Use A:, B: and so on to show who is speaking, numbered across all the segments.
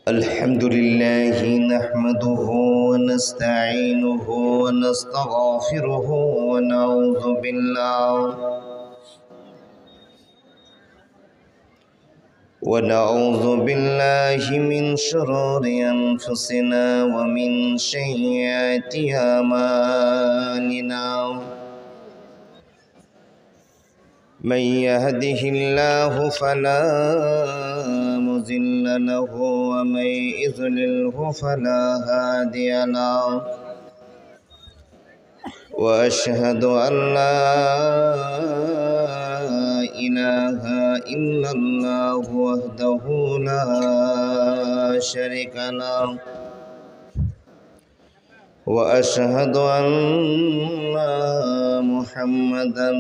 A: الحمد لله نحمده ونستعينه ونستغفره ونعوذ بالله من شرور أنفسنا ومن سيئات أعمالنا. من يهده الله فلا مضل له ومن يضلله فلا هادي له، وأشهد أن لا إله إلا الله وحده لا شريك له، وأشهد أن محمدا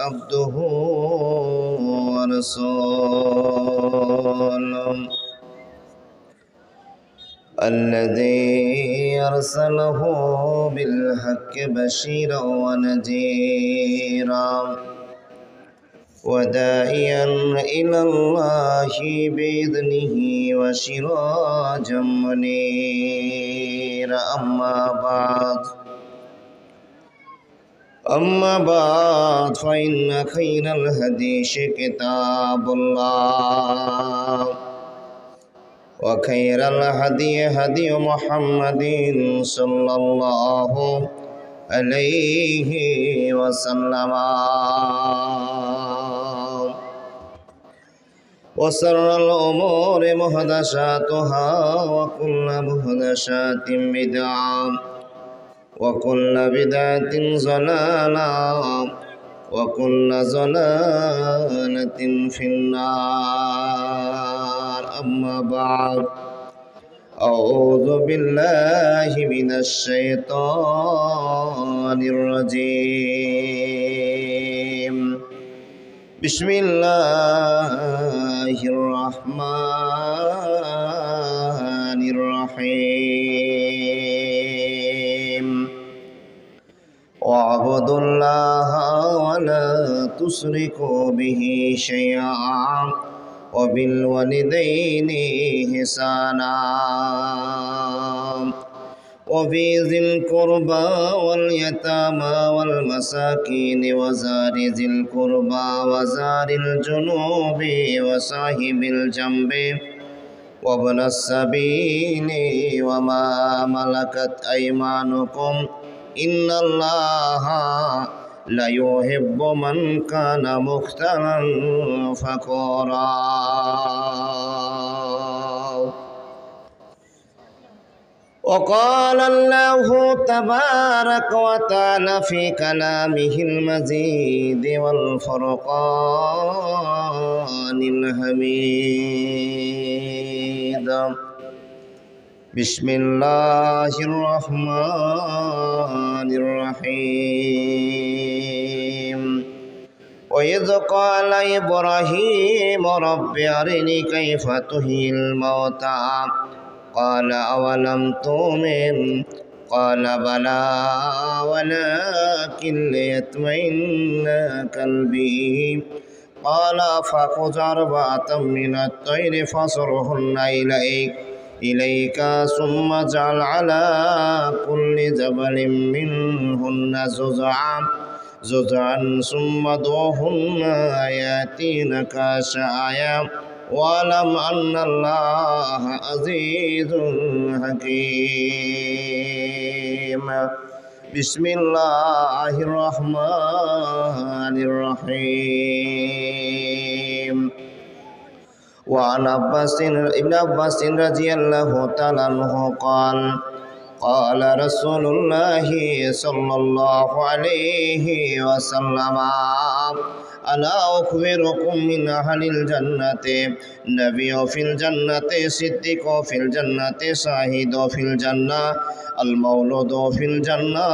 A: عبده ورسوله الذي أرسله بالحق بشيرا ونذيرا وداعيا إلى الله بإذنه وسراجا منيرا. أما بعد فإن خير الحديث كتاب الله، وخير الهدي هدي محمد صلى الله عليه وسلم، وشر الأمور محدثاتها وكل محدثات بدعة وكل بدعة ضلالة وكل ضلالة في النار. أما بعد، أعوذ بالله من الشيطان الرجيم. بسم الله الرحمن الرحيم. واعبدوا الله ولا تشركوا به شيئا وبالوالدين إحسانا وفي ذي القربى واليتامى والمساكين وزار ذي القربى وزار الجنوب وصاحب الجنب وابن السبيل وما ملكت أيمانكم إن الله لا يحب من كان مختالا فخورا. وقال الله تبارك وتعالى في كلامه المجيد والفرقان الحميد. بسم الله الرحمن الرحيم. وإذ قال إبراهيم رب أرني كيف تحيي الموتى قال أولم تؤمن قال بلى ولكن ليطمئن قلبي قال فخذ أربعة من الطير فصرهن إليك ثم اجعل على كل جبل منهن جزعا ثم ادعهن يأتينك سعيا واعلم أن الله عزيز حكيم. بسم الله الرحمن الرحيم. وعن ابن عباس رضي الله تعالى عنه قال رسول الله صلى الله عليه وسلم ألا أخبركم من أهل الجنة نبي في الجنة صديق في الجنة شاهد في الجنة المولود في الجنة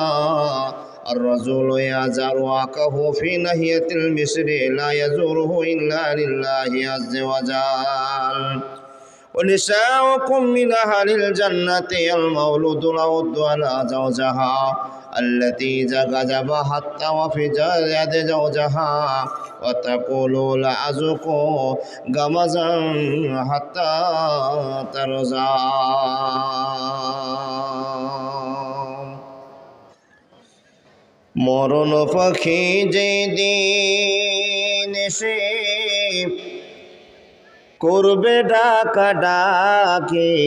A: الرجل يزور أخاه في ناحية المصر لا يزوره إلا لله عز وجل. ونساؤكم من أهل الجنة المولود العود على زوجها التي غضب حتى وفي يد زوجها وتقول لا أذوق غمزا حتى ترضى মরণ পাখি যেদিন এসে করবে ডাকা ডাকে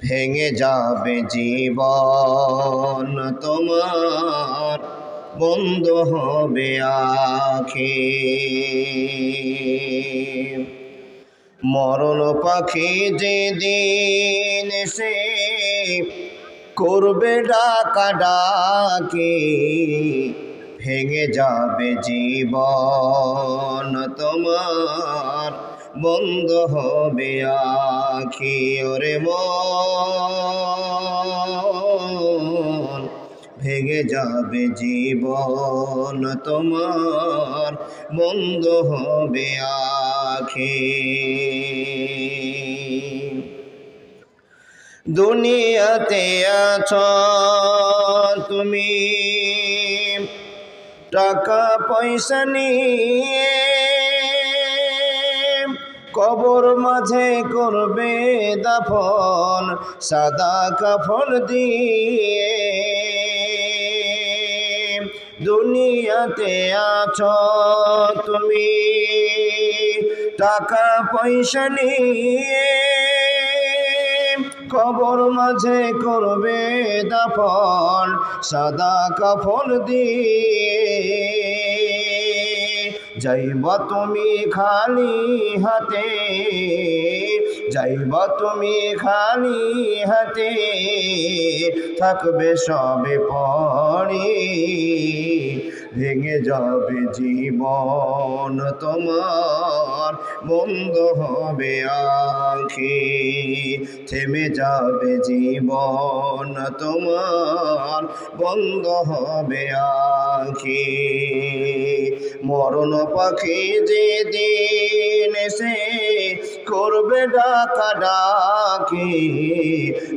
A: ভেঙে যাবে জীবন তোমার বন্ধ হবে আঁখি মরণ পাখি যেদিন এসে করবে ডাকা ডাকে ভেঙে যাবে জীবন তোমার বন্ধ হবে আঁখি ওরে মন ভেঙে যাবে জীবন তোমার বন্ধ হবে আঁখি দুনিয়াতে আছো তুমি টাকা পয়সা নিয়ে কবর মাঝে করবে দাফন সাদা কাফন দিয়ে দুনিয়াতে আছো তুমি টাকা পয়সা নিয়ে কবর মাঝে করবে দাফন সাদা কাফন দিয়ে যাইবা তুমি খালি হাতে যাইবা তুমি খালি হাতে থাকবে সবে পড়ে ভেঙে যাবে জীবন তোমার বন্ধ হবে আঁখি থেমে যাবে জীবন তোমার বন্ধ হবে আঁখি মরণ পাখি যেদিন এসে করবে ডাকা ডাকি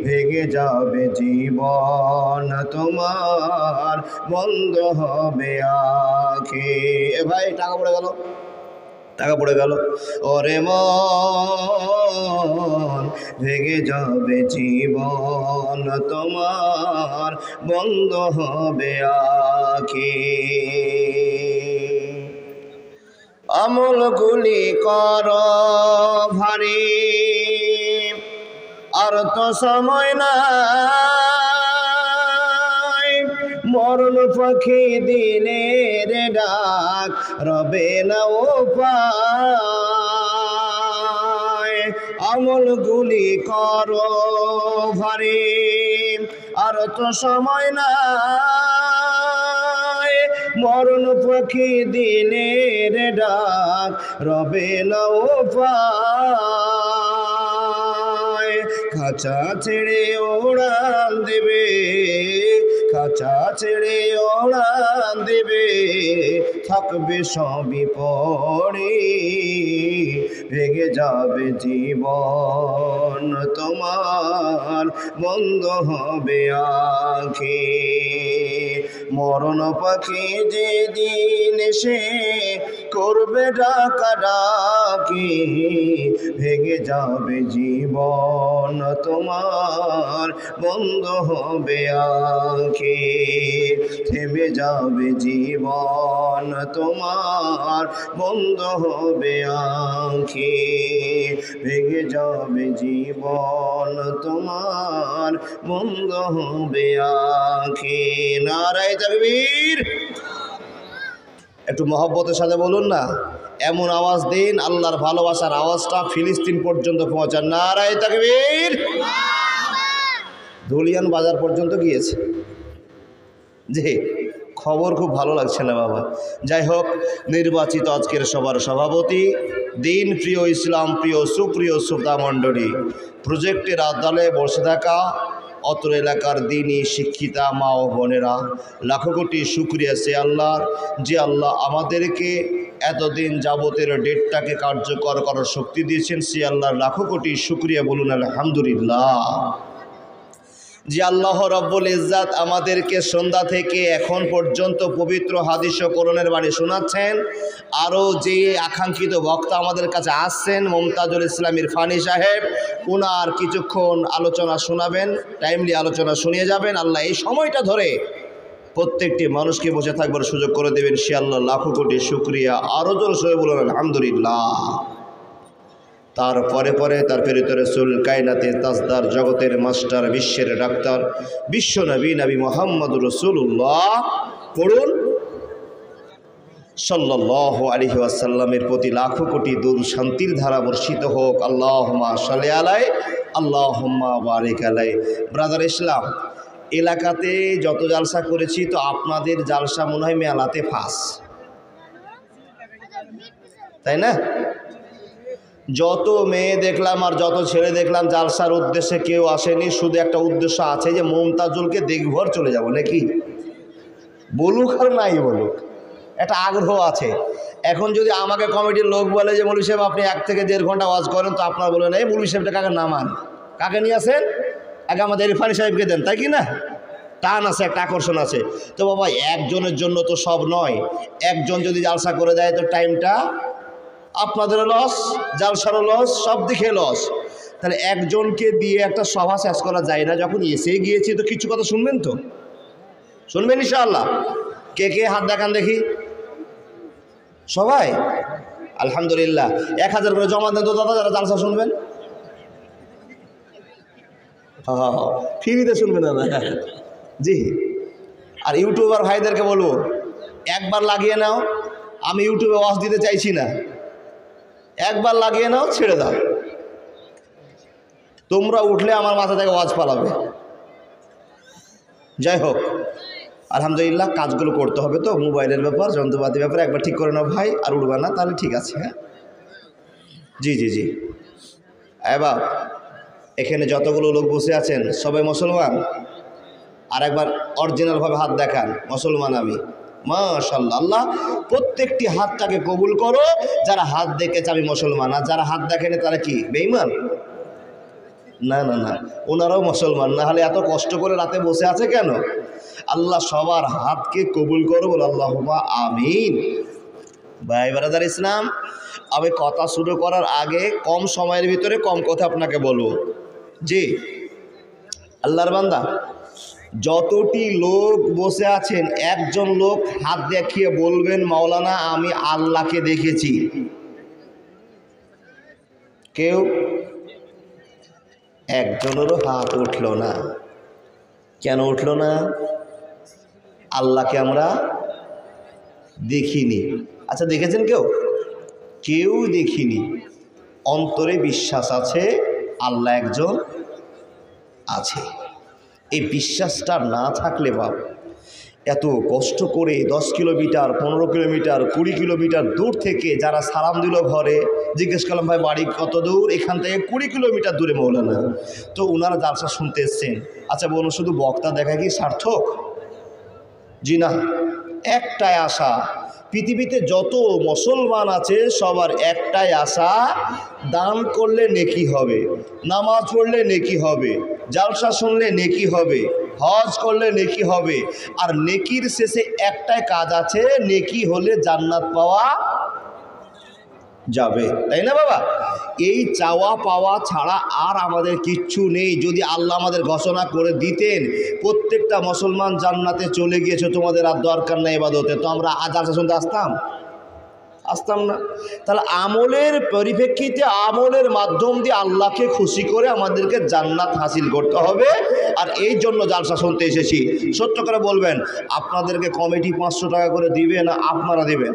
A: ভেঙে যাবে জীবন তোমার বন্ধ হবে আঁখি এ ভাই টাকা পড়ে গেল টাকা পড়ে গেল ওরে মন ভেঙে যাবে জীবন তোমার বন্ধ হবে আঁখি আমলগুলি কর ভারী আর তো সময় নাই মরণ পাখি দিনের ডাক রবে না উপায় আমলগুলি কর ভারী আর তো সময় নাই মরণ পাখি দিনের ডাক রবে না উপায় খাঁচা ছেড়ে ওড়ান দেবে খাঁচা ছেড়ে ওড়ান দেবে থাকবে সবই পড়ে ভেঙে যাবে জীবন তোমার বন্ধ হবে আঁখি মরণ পাখি যেদিন এসে করবে ডাকা ডাকি ভেঙে যাবে জীবন তোমার বন্ধ হবে আঁখি থেমে যাবে জীবন তোমার বন্ধ হবে আঁখি ভেঙে যাবে জীবন তোমার বন্ধ হবে আঁখি নারায়ে তাকবীর একটু মহব্বতের সাথে বলুন না এমন আওয়াজ দিন আল্লাহর ভালোবাসার আওয়াজটা ফিলিস্তিন পর্যন্ত পৌঁছান নারায়ে তাকবীর ধুলিয়ান বাজার পর্যন্ত গিয়েছে জি খবর খুব ভালো লাগছে না বাবা যাই হোক নির্বাচিত আজকের সবার সভাপতি দিন প্রিয় ইসলাম প্রিয় সুপ্রিয় শ্রোতা মণ্ডলী প্রজেক্টের আদালে বসে থাকা অত্র এলাকার দিনী শিক্ষিতা মা ও বোনেরা লাখো কোটি শুকরিয়া সে আল্লাহর যে আল্লাহ আমাদেরকে এতদিন যাবতের ডেটটাকে কার্যকর করার শক্তি দিয়েছেন সে আল্লাহর লাখো কোটি শুকরিয়া বলুন আলহামদুলিল্লাহ যে আল্লাহ রব্বুল ইজ্জাত আমাদেরকে সন্ধ্যা থেকে এখন পর্যন্ত পবিত্র হাদিস ও কোরআনের বাণী শোনাচ্ছেন। আরও যে আকাঙ্ক্ষিত বক্তা আমাদের কাছে আসছেন মুমতাজুল ইসলাম ইরফানি সাহেব, ওনার কিছুক্ষণ আলোচনা শোনাবেন, টাইমলি আলোচনা শুনিয়ে যাবেন। আল্লাহ এই সময়টা ধরে প্রত্যেকটি মানুষকে বসে থাকবার সুযোগ করে দেবেন, সে আল্লাহ লাখো কোটি শুকরিয়া। আরও জোর সরে বলুন আলহামদুলিল্লাহ। তারপরে তার প্রেরিত রাসূল, কায়নাতে তাজদার, জগতের মাস্টার, বিশ্বের ডাক্তার, বিশ্ব নবী নবী মুহাম্মদুর রাসূলুল্লাহ পড়ুন সাল্লাল্লাহু আলাইহি ওয়াসাল্লামের প্রতি লাখো কোটি দরুদ শান্তির ধারা বর্ষিত হোক। আল্লাহুম্মা সাল্লি আলাইহি আল্লাহুম্মা বারিক আলাইহি। ব্রাদার ইসলাম, এলাকাতে যত জালসা করেছি তো আপনাদের জালসা মনে হয় মেলাতে ফাঁস, তাই না? যত মেয়ে দেখলাম আর যত ছেলে দেখলাম জালসার উদ্দেশ্যে কেউ আসেনি, শুধু একটা উদ্দেশ্য আছে যে মুমতাজুলকে দেখভর চলে যাব নাকি, বলুক আর নাই বলুক, একটা আগ্রহ আছে। এখন যদি আমাকে কমিটির লোক বলে যে মৌলভী সাহেব আপনি 1 থেকে 1.5 ঘন্টা ওয়াজ করেন, তো আপনারা বলেন এই মৌলভী সাহেবটা কাকে নামান, কাকে নিয়ে আসেন, আগে আমাদের ইরফানি সাহেবকে দেন, তাই কি না? টান আছে, একটা আকর্ষণ আছে। তো বাবা একজনের জন্য তো সব নয়, একজন যদি জালসা করে দেয় তো টাইমটা আপনাদেরও লস, জালসারও লস, সব দিকে লস। তাহলে একজনকে দিয়ে একটা সভা শেষ করা যায় না। যখন এসে গিয়েছি তো কিছু কথা শুনবেন, তো শুনবেন ইনশাআল্লাহ। কে কে হাত দেখান দেখি, সবাই আলহামদুলিল্লাহ। 1000 করে জমা দেন তো দাদা, যারা জালসা শুনবেন। হ্যাঁ ফ্রিতে শুনবেন দাদা, জি। আর ইউটিউবার ভাইদেরকে বলবো একবার লাগিয়ে নাও, আমি ইউটিউবে ওয়াজ দিতে চাইছি না, একবার লাগিয়ে নাও, ছেড়ে দাও। তোমরা উঠলে আমার মাথা থেকে ওয়াজ পালাবে। যাই হোক আলহামদুলিল্লাহ, কাজগুলো করতে হবে তো, মোবাইলের ব্যাপার, যন্ত্রপাতির ব্যাপারে একবার ঠিক করে নাও ভাই, আর উঠবে না, তাহলে ঠিক আছে। হ্যাঁ জি জি জি। এবার এখানে যতগুলো লোক বসে আছেন সবাই মুসলমান? আর একবার অরিজিনালভাবে হাত দেখান, মুসলমান আমি। মাশাআল্লাহ, আল্লাহ প্রত্যেকটি হাতটাকে কবুল করো। যারা হাত দেখেছে আমি মুসলমান, আর যারা হাত দেখেনি তারা কি বেঈমান? না না না, ওনারাও মুসলমান, না হলে এত কষ্ট করে রাতে বসে আছে কেন? আল্লাহ সবার হাতকে কবুল করো, বল আল্লাহুম্মা আমিন। ভাই ব্রাদার ইসলাম, আমি কথা শুরু করার আগে কম সময়ের ভিতরে কম কথা আপনাকে বলবো। জি আল্লাহর বান্দা, যতটি লোক বসে আছেন একজন লোক হাত দেখিয়ে বলবেন মাওলানা আমি আল্লাহকে দেখেছি। কেউ একজনেরও হাত উঠল না। কেন উঠল না? আল্লাহকে আমরা দেখিনি। আচ্ছা দেখেছেন কেউ? কেউ দেখিনি। অন্তরে বিশ্বাস আছে আল্লাহ একজন আছে। এই বিশ্বাসটা না থাকলে বাপ, এত কষ্ট করে 10 কিলোমিটার, 15 কিলোমিটার, 20 কিলোমিটার দূর থেকে যারা সালাম দিল ঘরে, জিজ্ঞেস করলাম ভাই বাড়ি কত দূর? এখান থেকে 20 কিলোমিটার দূরে মৌলানা। তো ওনারা জালসা শুনতে এসছেন। আচ্ছা বলুন, শুধু বক্তা দেখা কি সার্থক? জি না, একটাই আশা। পৃথিবীতে যত মুসলমান আছে সবার একটাই আশা, দান করলে নেকি হবে, নামাজ পড়লে নেকি হবে, জালসা শুনলে নেকি হবে, হজ করলে নেকি হবে। আর নেকির শেষে একটাই কাজ আছে, নেকি হলে জান্নাত পাওয়া যাবে, তাই না বাবা? এই চাওয়া পাওয়া ছাড়া আর আমাদের কিচ্ছু নেই। যদি আল্লাহ আমাদের ঘোষণা করে দিতেন প্রত্যেকটা মুসলমান জান্নাতে চলে গিয়েছে, তোমাদের আর দরকার নেই ইবাদতে, তো আমরা আজ জালসা শুনতে আসতাম না। তাহলে আমলের পরিপ্রেক্ষিতে, আমলের মাধ্যম দিয়ে আল্লাহকে খুশি করে আমাদেরকে জান্নাত হাসিল করতে হবে। আর এই জন্য জালসা শুনতে এসেছি। সত্য করে বলবেন, আপনাদেরকে কমিটি 500 টাকা করে দিবে না আপনারা দেবেন?